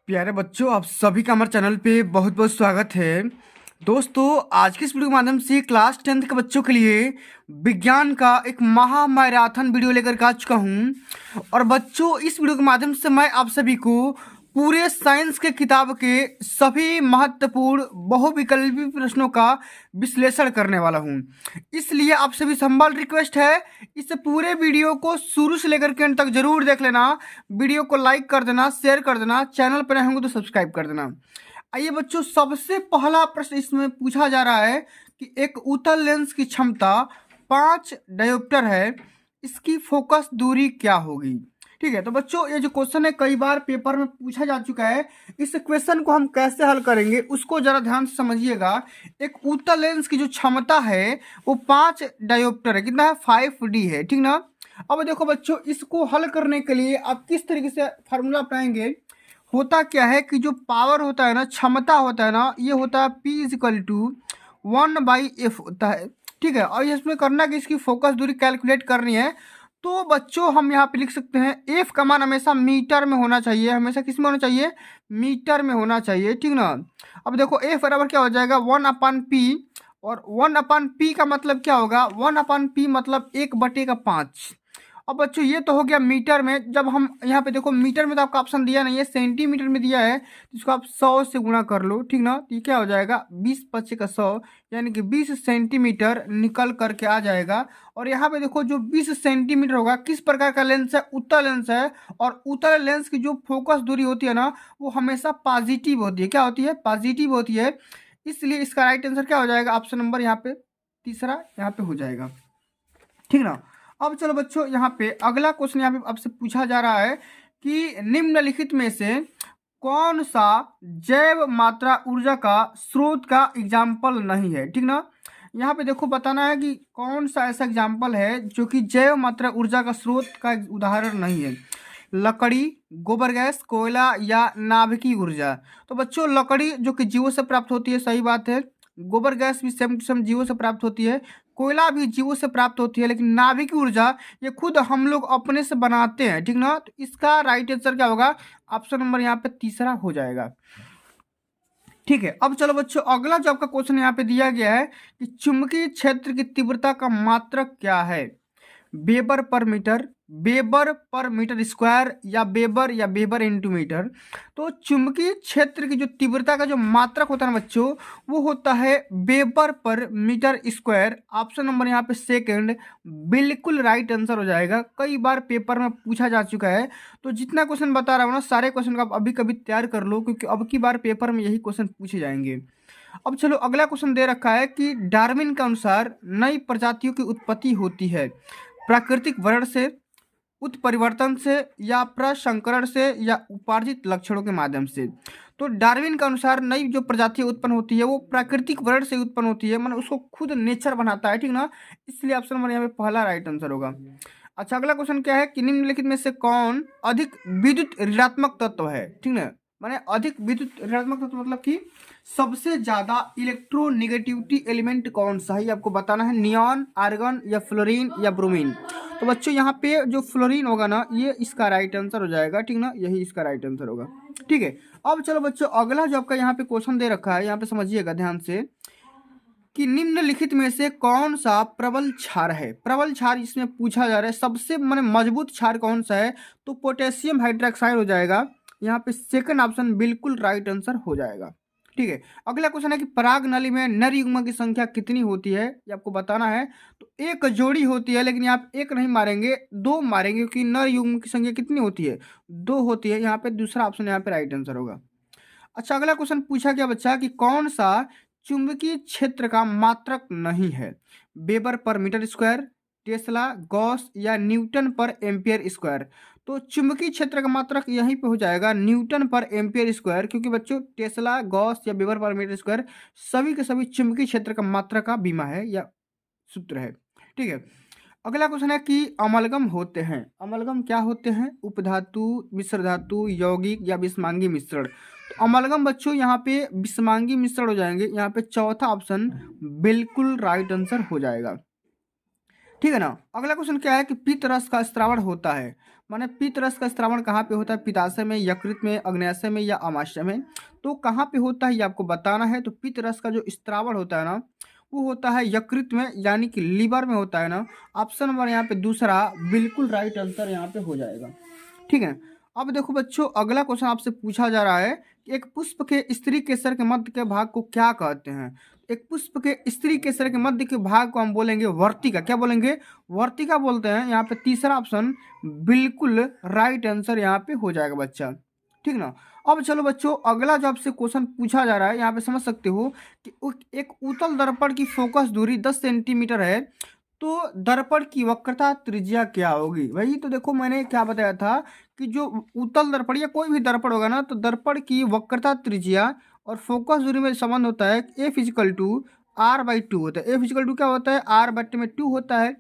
प्यारे बच्चों, आप सभी का हमारे चैनल पे बहुत बहुत स्वागत है। दोस्तों, आज की इस वीडियो के माध्यम से क्लास 10th के बच्चों के लिए विज्ञान का एक महा मैराथन वीडियो लेकर के आ चुका हूं। और बच्चों, इस वीडियो के माध्यम से मैं आप सभी को पूरे साइंस के किताब के सभी महत्वपूर्ण बहुविकल्पी प्रश्नों का विश्लेषण करने वाला हूं। इसलिए आप सभी से हम्बल रिक्वेस्ट है, इस पूरे वीडियो को शुरू से लेकर के अंत तक जरूर देख लेना। वीडियो को लाइक कर देना, शेयर कर देना, चैनल पर नए होंगे तो सब्सक्राइब कर देना। आइए बच्चों, सबसे पहला प्रश्न इसमें पूछा जा रहा है कि एक उत्तल लेंस की क्षमता 5 डायोप्टर है, इसकी फोकस दूरी क्या होगी। ठीक है, तो बच्चों ये जो क्वेश्चन है कई बार पेपर में पूछा जा चुका है। इस क्वेश्चन को हम कैसे हल करेंगे उसको जरा ध्यान से समझिएगा। एक उत्तल लेंस की जो क्षमता है वो 5 डायोप्टर है, कितना है 5D है, ठीक ना। अब देखो बच्चों, इसको हल करने के लिए आप किस तरीके से फार्मूला अपनाएंगे। होता क्या है कि जो पावर होता है ना, क्षमता होता है ना, ये होता है P = 1/F होता है। ठीक है, और इसमें करना कि इसकी फोकस दूरी कैलकुलेट करनी है। तो बच्चों हम यहाँ पे लिख सकते हैं एफ का मान हमेशा मीटर में होना चाहिए, हमेशा किस में होना चाहिए, मीटर में होना चाहिए, ठीक ना। अब देखो एफ बराबर क्या हो जाएगा 1/P, और 1/P का मतलब क्या होगा, 1/P मतलब 1/5। अब बच्चों ये तो हो गया मीटर में। जब हम यहाँ पे देखो मीटर में तो आपका ऑप्शन दिया नहीं है, सेंटीमीटर में दिया है, तो इसको आप 100 से गुणा कर लो, ठीक ना। तो ये क्या हो जाएगा 20×5 = 100, यानी कि 20 सेंटीमीटर निकल करके आ जाएगा। और यहाँ पे देखो जो 20 सेंटीमीटर होगा, किस प्रकार का लेंस है, उत्तल लेंस है। और उत्तल लेंस की जो फोकस दूरी होती है ना, वो हमेशा पॉजिटिव होती है। क्या होती है, पॉजिटिव होती है। इसलिए इसका राइट आंसर क्या हो जाएगा, ऑप्शन नंबर यहाँ पे तीसरा यहाँ पे हो जाएगा, ठीक ना। अब चलो बच्चों, यहाँ पे अगला क्वेश्चन यहाँ पे आपसे पूछा जा रहा है कि निम्नलिखित में से कौन सा जैव मात्रा ऊर्जा का स्रोत का एग्जाम्पल नहीं है, ठीक ना। यहाँ पे देखो बताना है कि कौन सा ऐसा एग्जाम्पल है जो कि जैव मात्रा ऊर्जा का स्रोत का उदाहरण नहीं है। लकड़ी, गोबर गैस, कोयला या नाभिकीय ऊर्जा। तो बच्चों लकड़ी जो कि जीवों से प्राप्त होती है, सही बात है। गोबर गैस भी सेम टू सेम जीवों से प्राप्त होती है। कोयला भी जीवों से प्राप्त होती है। लेकिन नाभिकीय ऊर्जा ये खुद हम लोग अपने से बनाते हैं, ठीक ना। तो इसका राइट आंसर क्या होगा, ऑप्शन नंबर यहाँ पे तीसरा हो जाएगा, ठीक है। अब चलो बच्चों, अगला जो आपका क्वेश्चन यहाँ पे दिया गया है कि चुंबकीय क्षेत्र की तीव्रता का मात्रक क्या है। Weber per metre, weber per metre square, या वेबर इंटू मीटर। तो चुंबकीय क्षेत्र की जो तीव्रता का जो मात्रक होता है ना बच्चों, वो होता है weber per metre square. Option number यहाँ पे सेकंड बिल्कुल राइट आंसर हो जाएगा। कई बार पेपर में पूछा जा चुका है, तो जितना क्वेश्चन बता रहा हूँ ना, सारे क्वेश्चन का आप अभी कभी तैयार कर लो, क्योंकि अब की बार पेपर में यही क्वेश्चन पूछे जाएंगे। अब चलो अगला क्वेश्चन दे रखा है कि डार्विन के अनुसार नई प्रजातियों की उत्पत्ति होती है प्राकृतिक वर्ण से, उत्परिवर्तन से, या प्रसंकरण से, या उपार्जित लक्षणों के माध्यम से। तो डार्विन के अनुसार नई जो प्रजातियां उत्पन्न होती है वो प्राकृतिक वर्ण से उत्पन्न होती है, मतलब उसको खुद नेचर बनाता है, ठीक ना। इसलिए ऑप्शन नंबर यहाँ पे पहला राइट आंसर होगा। अच्छा, अगला क्वेश्चन क्या है कि निम्नलिखित में से कौन अधिक विद्युत ऋणात्मक तत्व है, ठीक ना। माने अधिक विद्युत ऋणात्मक तत्व मतलब कि सबसे ज्यादा इलेक्ट्रोनेगेटिविटी एलिमेंट कौन सा है, ये आपको बताना है। नियॉन, आर्गन, या फ्लोरीन, या ब्रोमीन। तो बच्चों यहाँ पे जो फ्लोरीन होगा ना, ये इसका राइट आंसर हो जाएगा, ठीक ना, यही इसका राइट आंसर होगा, ठीक है। अब चलो बच्चों, अगला जो आपका यहाँ पे क्वेश्चन दे रखा है, यहाँ पे समझिएगा ध्यान से कि निम्नलिखित में से कौन सा प्रबल क्षार है। प्रबल क्षार इसमें पूछा जा रहा है, सबसे माने मजबूत क्षार कौन सा है, तो पोटेशियम हाइड्रोक्साइड हो जाएगा। यहाँ पे सेकंड ऑप्शन बिल्कुल राइट आंसर हो जाएगा, ठीक है। अगला क्वेश्चन है कि पराग नली में नर युग्म की संख्या कितनी होती है, ये आपको बताना है। तो एक जोड़ी होती है, लेकिन यहाँ पे एक नहीं मारेंगे, दो मारेंगे, क्योंकि नर युग्म की संख्या कितनी होती है, दो होती है। यहाँ पे दूसरा ऑप्शन यहाँ पे राइट आंसर होगा। अच्छा, अगला क्वेश्चन पूछा गया बच्चा कि कौन सा चुंबकीय क्षेत्र का मात्रक नहीं है। Weber per metre square, tesla, gauss, या न्यूटन पर एम्पियर स्क्वायर। तो चुंबकीय क्षेत्र का मात्रक यहीं पे हो जाएगा न्यूटन पर एम्पियर स्क्वायर, क्योंकि बच्चों टेस्ला, गॉस, या वेबर पर मीटर स्क्वायर सभी के सभी चुंबकीय क्षेत्र का मात्रक का बीमा है या सूत्र है, ठीक है। अगला क्वेश्चन है कि अमलगम होते हैं, अमलगम क्या होते हैं, उपधातु, मिश्र धातु, यौगिक, या विषमांगी मिश्रण। तो अमलगम बच्चों यहाँ पे विषमांगी मिश्रण हो जाएंगे। यहाँ पे चौथा ऑप्शन बिल्कुल राइट आंसर हो जाएगा, ठीक है ना। अगला क्वेश्चन क्या है कि पित्त रस का स्त्रावण होता है, माने पित्त रस का स्त्रावण कहाँ पे होता है, पित्ताशय में, यकृत में, अग्न्याशय में या आमाशय में। तो कहाँ पे होता है ये आपको बताना है। तो पित्त रस का जो स्त्रावण होता है ना वो होता है यकृत में, यानी कि लीवर में होता है ना। ऑप्शन नंबर यहाँ पे दूसरा बिल्कुल राइट आंसर यहाँ पे हो जाएगा। ठीक है। अब देखो बच्चों, अगला क्वेश्चन आपसे पूछा जा रहा है कि एक पुष्प के स्त्री केसर के मध्य के भाग को क्या कहते हैं। एक पुष्प के स्त्री केसर के मध्य के भाग को हम बोलेंगे वर्तिका। क्या बोलेंगे, वर्तिका बोलते हैं। यहाँ पे तीसरा ऑप्शन बिल्कुल राइट आंसर यहाँ पे हो जाएगा बच्चा। ठीक ना। अब चलो बच्चों, अगला जो आपसे क्वेश्चन पूछा जा रहा है यहाँ पे समझ सकते हो कि एक उत्तल दर्पण की फोकस दूरी 10 सेंटीमीटर है, तो दर्पण की वक्रता त्रिज्या क्या होगी। वही तो देखो मैंने क्या बताया था कि जो उत्तल दर्पण या कोई भी दर्पण होगा ना, तो दर्पण की वक्रता त्रिज्या और फोकस दूरी में संबंध होता है F=R/2 होता है। F= क्या होता है, R/2 होता है।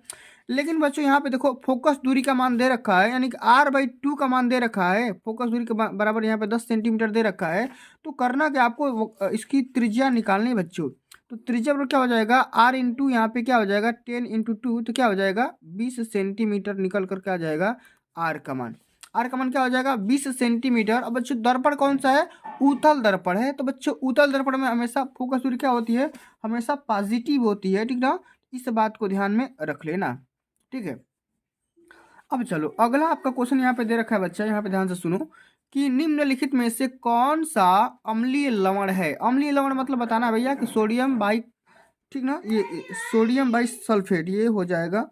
लेकिन बच्चों यहाँ पे देखो फोकस दूरी का मान दे रखा है, यानी कि R/2 का मान दे रखा है, फोकस दूरी के बराबर यहाँ पे 10 सेंटीमीटर दे रखा है। तो करना क्या आपको, इसकी त्रिज्या निकालनी है बच्चों। तो त्रिज्या पर क्या हो जाएगा, R इंटू यहाँ पे क्या हो जाएगा 10 × 2, तो क्या हो जाएगा 20 सेंटीमीटर निकल कर क्या आ जाएगा R का मान। R का मान क्या हो जाएगा 20 सेंटीमीटर। अब बच्चों दर्पण कौन सा है, उत्तल दर्पण है। तो बच्चों उत्तल दर्पण में हमेशा फोकस दूरी क्या होती है, हमेशा पॉजिटिव होती है। ठीक ना, इस बात को ध्यान में रख लेना। ठीक है। अब चलो अगला आपका क्वेश्चन यहाँ पे दे रखा है बच्चा, यहाँ पे ध्यान से सुनो कि निम्नलिखित में से कौन सा अम्लीय लवण है। अम्लीय लवण मतलब बताना है भैया कि सोडियम बाई, ठीक ना, ये सोडियम बाई सल्फेट ये हो जाएगा।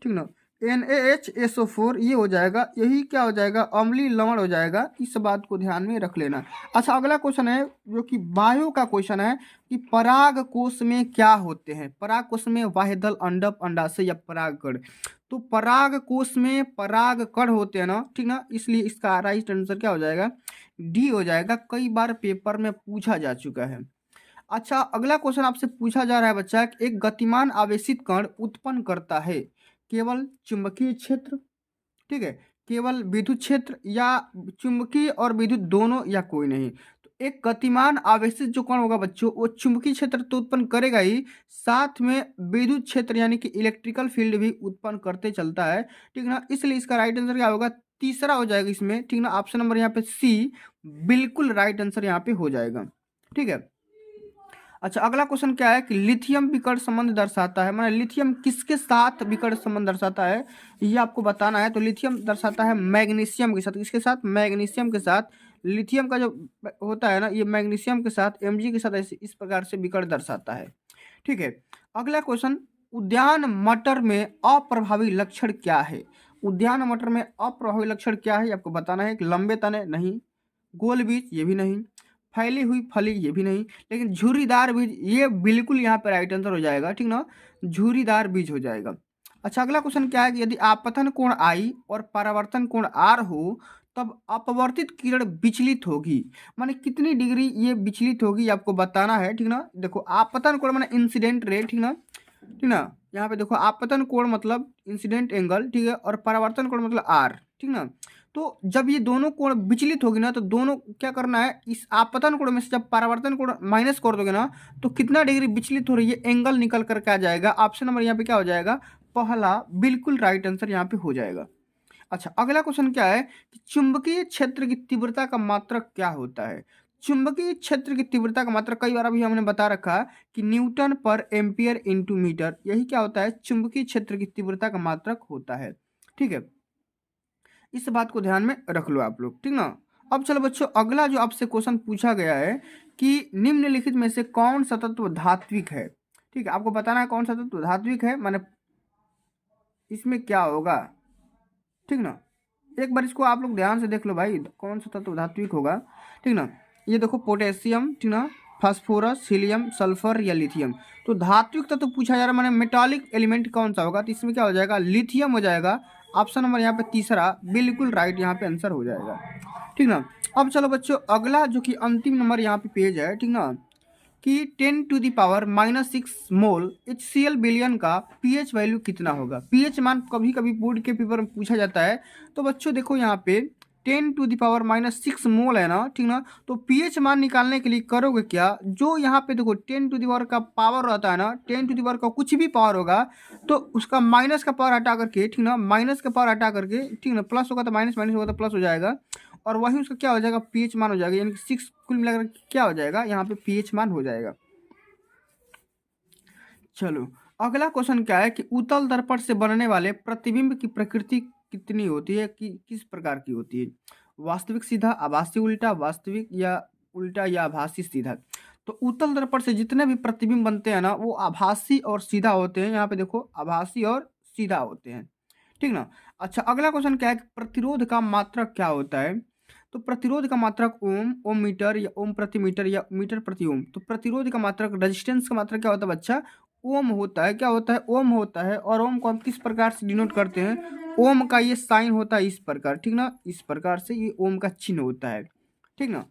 ठीक ना, NaHSO4 ये हो जाएगा, यही क्या हो जाएगा अम्लीय लवण हो जाएगा। इस बात को ध्यान में रख लेना। अच्छा अगला क्वेश्चन है जो कि बायो का क्वेश्चन है कि पराग कोश में क्या होते हैं। पराग कोश में वाहिदल, अंडप, अंडाशय या परागकण। तो पराग कोश में पराग कण होते हैं ना, ठीक ना, इसलिए इसका राइट आंसर क्या हो जाएगा D हो जाएगा। कई बार पेपर में पूछा जा चुका है। अच्छा अगला क्वेश्चन आपसे पूछा जा रहा है बच्चा कि एक गतिमान आवेशित कण उत्पन्न करता है केवल चुंबकीय क्षेत्र, ठीक है, केवल विद्युत क्षेत्र या चुंबकीय और विद्युत दोनों या कोई नहीं। तो एक गतिमान आवेशित जो कण होगा बच्चों वो चुंबकीय क्षेत्र तो उत्पन्न करेगा ही, साथ में विद्युत क्षेत्र यानी कि इलेक्ट्रिकल फील्ड भी उत्पन्न करते चलता है। ठीक ना, इसलिए इसका राइट आंसर क्या होगा, तीसरा हो जाएगा इसमें। ठीक ना, ऑप्शन नंबर यहाँ पे C बिल्कुल राइट आंसर यहाँ पे हो जाएगा। ठीक है। अच्छा अगला क्वेश्चन क्या है कि लिथियम विकर्ण संबंध दर्शाता है, माने लिथियम किसके साथ विकर्ण संबंध दर्शाता है ये आपको बताना है। तो लिथियम दर्शाता है मैग्नीशियम के साथ। किसके साथ, मैग्नीशियम के साथ। लिथियम का जो होता है ना ये मैग्नीशियम के साथ, Mg के साथ ऐसे इस प्रकार से विकर्ण दर्शाता है। ठीक है। अगला क्वेश्चन, उद्यान मटर में अप्रभावी लक्षण क्या है। उद्यान मटर में अप्रभावी लक्षण क्या है आपको बताना है। एक लंबे तने नहीं, गोल बीज ये भी नहीं, फैली हुई फली ये भी नहीं, लेकिन झुर्रीदार बीज ये बिल्कुल यहाँ पे राइट आंसर हो जाएगा। ठीक ना, झुर्रीदार बीज हो जाएगा। अच्छा अगला क्वेश्चन क्या है कि यदि आपतन कोण I और परावर्तन कोण R हो तब अपवर्तित किरण विचलित होगी, माने कितनी डिग्री ये विचलित होगी ये आपको बताना है। ठीक ना, देखो आपतन कोण माने इंसिडेंट रे, ठीक ना, ठीक ना, यहाँ पे देखो आपतन कोण मतलब इंसिडेंट एंगल, ठीक है, और परावर्तन कोण मतलब R। ठीक ना, तो जब ये दोनों कोण विचलित होगी ना तो दोनों क्या करना है, इस आपतन कोण में से जब परावर्तन कोण माइनस कर दोगे ना तो कितना डिग्री विचलित हो रही है एंगल निकल करके आ जाएगा। ऑप्शन नंबर यहाँ पे क्या हो जाएगा, पहला बिल्कुल राइट आंसर यहाँ पे हो जाएगा। अच्छा अगला क्वेश्चन क्या है कि चुंबकीय क्षेत्र की तीव्रता का मात्रक क्या होता है। चुंबकीय क्षेत्र की तीव्रता का मात्रक कई बार अभी हमने बता रखा कि Newton per ampere into metre, यही क्या होता है चुंबकीय क्षेत्र की तीव्रता का मात्रक होता है। ठीक है, इस बात को ध्यान में रख लो आप लोग। ठीक ना, अब चलो बच्चों अगला जो आपसे क्वेश्चन पूछा गया है कि निम्नलिखित में से कौन सा तत्व धात्विक है। ठीक है, आपको बताना है कौन सा तत्व धात्विक है, माने इसमें क्या होगा। ठीक ना, एक बार इसको आप लोग ध्यान से देख लो भाई, कौन सा तत्व धात्विक होगा। ठीक ना, ये देखो पोटेशियम, ठीक ना, फास्फोरस, हीलियम, सल्फर या लिथियम। तो धात्विक तत्व पूछा जा रहा है, माने मेटालिक एलिमेंट कौन सा होगा, तो इसमें क्या हो जाएगा लिथियम हो जाएगा। ऑप्शन नंबर यहाँ पे तीसरा बिल्कुल राइट यहाँ पे आंसर हो जाएगा। ठीक ना, अब चलो बच्चों अगला जो कि अंतिम नंबर यहाँ पे पेज है, ठीक ना, कि 10⁻⁻6 मोल HCl बिलियन का pH वैल्यू कितना होगा। pH मान कभी कभी बोर्ड के पेपर में पूछा जाता है। तो बच्चों देखो यहाँ पे 10⁻⁻6 मोल है ना, ठीक ना। तो pH मान निकालने के लिए करोगे क्या, जो यहाँ पे देखो 10 का पावर रहता है ना, 10 का कुछ भी पावर होगा तो उसका माइनस का पावर हटा करके, ठीक ना, माइनस का पावर हटा करके, ठीक ना, प्लस होगा तो माइनस, माइनस होगा तो प्लस हो जाएगा, और वही उसका क्या हो जाएगा, pH मान हो जाएगा, यानी कि 6 कुल मिलाकर क्या हो जाएगा, यहाँ पे pH मान हो जाएगा। चलो अगला क्वेश्चन क्या है कि उत्तल दर्पण से बनने वाले प्रतिबिंब की प्रकृति कितनी होती है, कि किस प्रकार की होती है, वास्तविक सीधा, आभासी उल्टा, वास्तविक या उल्टा, या आभासी सीधा। तो उत्तल दर्पण से जितने भी प्रतिबिंब बनते हैं ना वो आभासी और सीधा होते हैं, यहाँ पे देखो आभासी और सीधा होते हैं, ठीक ना। अच्छा अगला क्वेश्चन क्या है कि प्रतिरोध का मात्रक क्या होता है, तो प्रतिरोध का मात्रक ओम, ओम मीटर, या ओम प्रति मीटर, या मीटर प्रति ओम। तो प्रतिरोध का मात्रक, रेजिस्टेंस का मात्रक क्या होता है बच्चा, ओम होता है। क्या होता है, ओम होता है। और ओम को हम किस प्रकार से डिनोट करते हैं, ओम का ये साइन होता है इस प्रकार, ठीक ना, इस प्रकार से ये ओम का चिन्ह होता है, ठीक ना।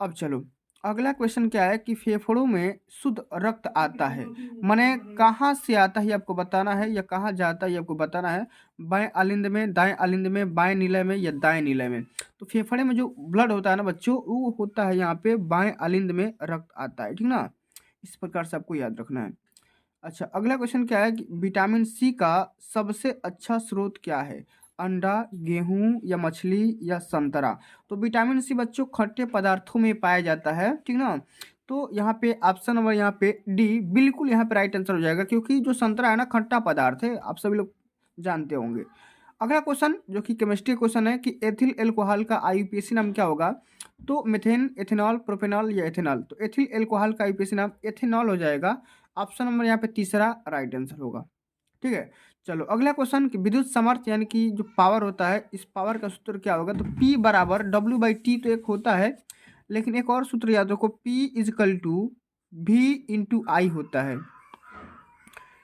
अब चलो अगला क्वेश्चन क्या है कि फेफड़ों में शुद्ध रक्त आता है, माने कहाँ से आता है ये आपको बताना है, या कहाँ जाता है ये आपको बताना है, बाएं अलिंद में, दाएं अलिंद में, बाएं नीले में, या दाएं नीले में। तो फेफड़े में जो ब्लड होता है ना बच्चों, वो होता है यहाँ पे बाएं अलिंद में रक्त आता है, ठीक ना। इस प्रकार से आपको याद रखना है। अच्छा अगला क्वेश्चन क्या है कि विटामिन सी का सबसे अच्छा स्रोत क्या है, अंडा, गेहूं, या मछली, या संतरा। तो विटामिन सी बच्चों खट्टे पदार्थों में पाया जाता है, ठीक ना। तो यहाँ पे ऑप्शन नंबर यहाँ पे डी बिल्कुल यहाँ पे राइट आंसर हो जाएगा, क्योंकि जो संतरा है ना खट्टा पदार्थ है, आप सभी लोग जानते होंगे। अगला क्वेश्चन जो कि केमिस्ट्री क्वेश्चन है कि एथिल एल्कोहल का आईयूपीएसी नाम क्या होगा, तो मिथेन, एथेनॉल, प्रोपेनॉल, या एथेनॉल। तो एथिल एल्कोहल का आईयूपीएसी नाम एथेनॉल हो जाएगा। ऑप्शन नंबर यहाँ पे तीसरा राइट आंसर होगा, ठीक है। चलो अगला क्वेश्चन कि विद्युत सामर्थ्य यानी कि जो पावर होता है, इस पावर का सूत्र क्या होगा, तो P बराबर W/T तो एक होता है, लेकिन एक और सूत्र याद रखो, P = V/I होता है,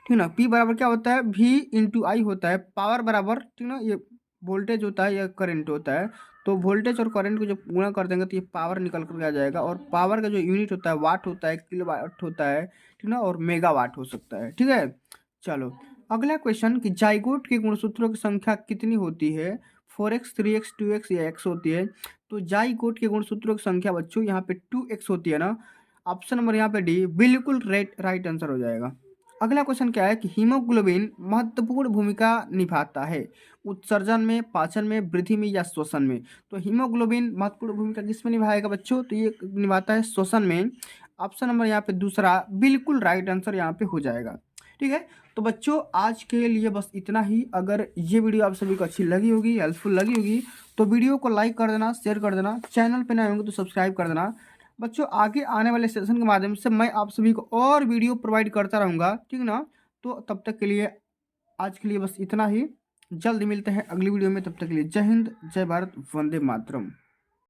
ठीक ना। P बराबर क्या होता है, V/I होता है। पावर बराबर, ठीक ना, ये वोल्टेज होता है या करंट होता है, तो वोल्टेज और करंट को जब गुणा कर देंगे तो ये पावर निकल कर आ जाएगा। और पावर का जो यूनिट होता है वाट होता है, किलोवाट होता है, ठीक ना, और मेगावाट हो सकता है, ठीक है। चलो अगला क्वेश्चन कि जाइगोट के गुणसूत्रों की संख्या कितनी होती है, 4x, 3x, 2x, या x होती है। तो जाइगोट के गुणसूत्रों की संख्या बच्चों यहाँ पे 2x होती है ना। ऑप्शन नंबर यहाँ पे डी बिल्कुल राइट आंसर हो जाएगा। अगला क्वेश्चन क्या है कि हीमोग्लोबिन महत्वपूर्ण भूमिका निभाता है उत्सर्जन में, पाचन में, वृद्धि में, या श्वसन में। तो हीमोग्लोबिन महत्वपूर्ण भूमिका किसमें निभाएगा बच्चों, तो ये निभाता है श्वसन में। ऑप्शन नंबर यहाँ पे दूसरा बिल्कुल राइट आंसर यहाँ पे हो जाएगा, ठीक है। तो बच्चों आज के लिए बस इतना ही। अगर ये वीडियो आप सभी को अच्छी लगी होगी, हेल्पफुल लगी होगी, तो वीडियो को लाइक कर देना, शेयर कर देना, चैनल पे नए होंगे तो सब्सक्राइब कर देना। बच्चों आगे आने वाले सेशन के माध्यम से मैं आप सभी को और वीडियो प्रोवाइड करता रहूँगा, ठीक ना। तो तब तक के लिए आज के लिए बस इतना ही। जल्द मिलते हैं अगली वीडियो में, तब तक के लिए जय हिंद, जय भारत, वंदे मातरम।